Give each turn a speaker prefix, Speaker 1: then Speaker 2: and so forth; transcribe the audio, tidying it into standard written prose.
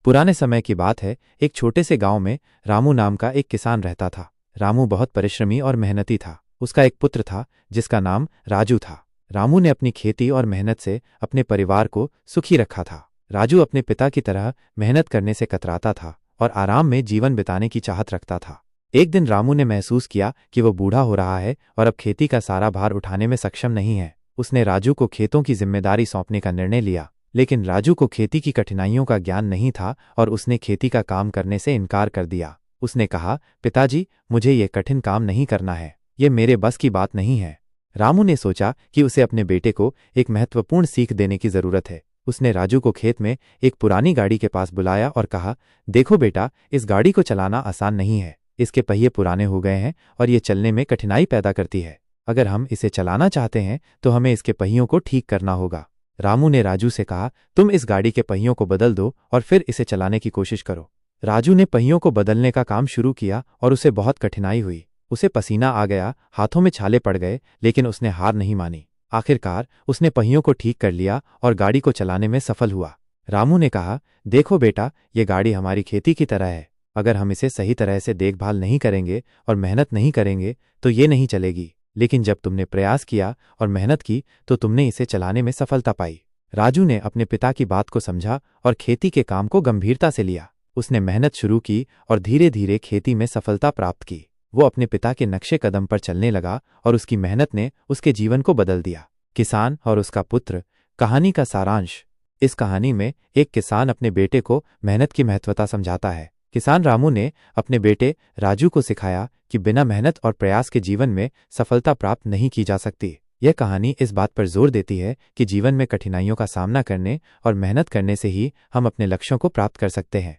Speaker 1: पुराने समय की बात है। एक छोटे से गांव में रामू नाम का एक किसान रहता था। रामू बहुत परिश्रमी और मेहनती था। उसका एक पुत्र था जिसका नाम राजू था। रामू ने अपनी खेती और मेहनत से अपने परिवार को सुखी रखा था। राजू अपने पिता की तरह मेहनत करने से कतराता था और आराम में जीवन बिताने की चाहत रखता था। एक दिन रामू ने महसूस किया कि वो बूढ़ा हो रहा है और अब खेती का सारा भार उठाने में सक्षम नहीं है। उसने राजू को खेतों की जिम्मेदारी सौंपने का निर्णय लिया, लेकिन राजू को खेती की कठिनाइयों का ज्ञान नहीं था और उसने खेती का काम करने से इनकार कर दिया। उसने कहा, पिताजी, मुझे ये कठिन काम नहीं करना है, ये मेरे बस की बात नहीं है। रामू ने सोचा कि उसे अपने बेटे को एक महत्वपूर्ण सीख देने की जरूरत है। उसने राजू को खेत में एक पुरानी गाड़ी के पास बुलाया और कहा, देखो बेटा, इस गाड़ी को चलाना आसान नहीं है। इसके पहिए पुराने हो गए हैं और ये चलने में कठिनाई पैदा करती है। अगर हम इसे चलाना चाहते हैं तो हमें इसके पहियों को ठीक करना होगा। रामू ने राजू से कहा, तुम इस गाड़ी के पहियों को बदल दो और फिर इसे चलाने की कोशिश करो। राजू ने पहियों को बदलने का काम शुरू किया और उसे बहुत कठिनाई हुई। उसे पसीना आ गया, हाथों में छाले पड़ गए, लेकिन उसने हार नहीं मानी। आखिरकार उसने पहियों को ठीक कर लिया और गाड़ी को चलाने में सफल हुआ। रामू ने कहा, देखो बेटा, ये गाड़ी हमारी खेती की तरह है। अगर हम इसे सही तरह से देखभाल नहीं करेंगे और मेहनत नहीं करेंगे तो ये नहीं चलेगी, लेकिन जब तुमने प्रयास किया और मेहनत की तो तुमने इसे चलाने में सफलता पाई। राजू ने अपने पिता की बात को समझा और खेती के काम को गंभीरता से लिया। उसने मेहनत शुरू की और धीरे धीरे खेती में सफलता प्राप्त की। वो अपने पिता के नक्शे कदम पर चलने लगा और उसकी मेहनत ने उसके जीवन को बदल दिया। किसान और उसका पुत्र। कहानी का सारांश। इस कहानी में एक किसान अपने बेटे को मेहनत की महत्वता समझाता है। किसान रामू ने अपने बेटे राजू को सिखाया कि बिना मेहनत और प्रयास के जीवन में सफलता प्राप्त नहीं की जा सकती। यह कहानी इस बात पर जोर देती है कि जीवन में कठिनाइयों का सामना करने और मेहनत करने से ही हम अपने लक्ष्यों को प्राप्त कर सकते हैं।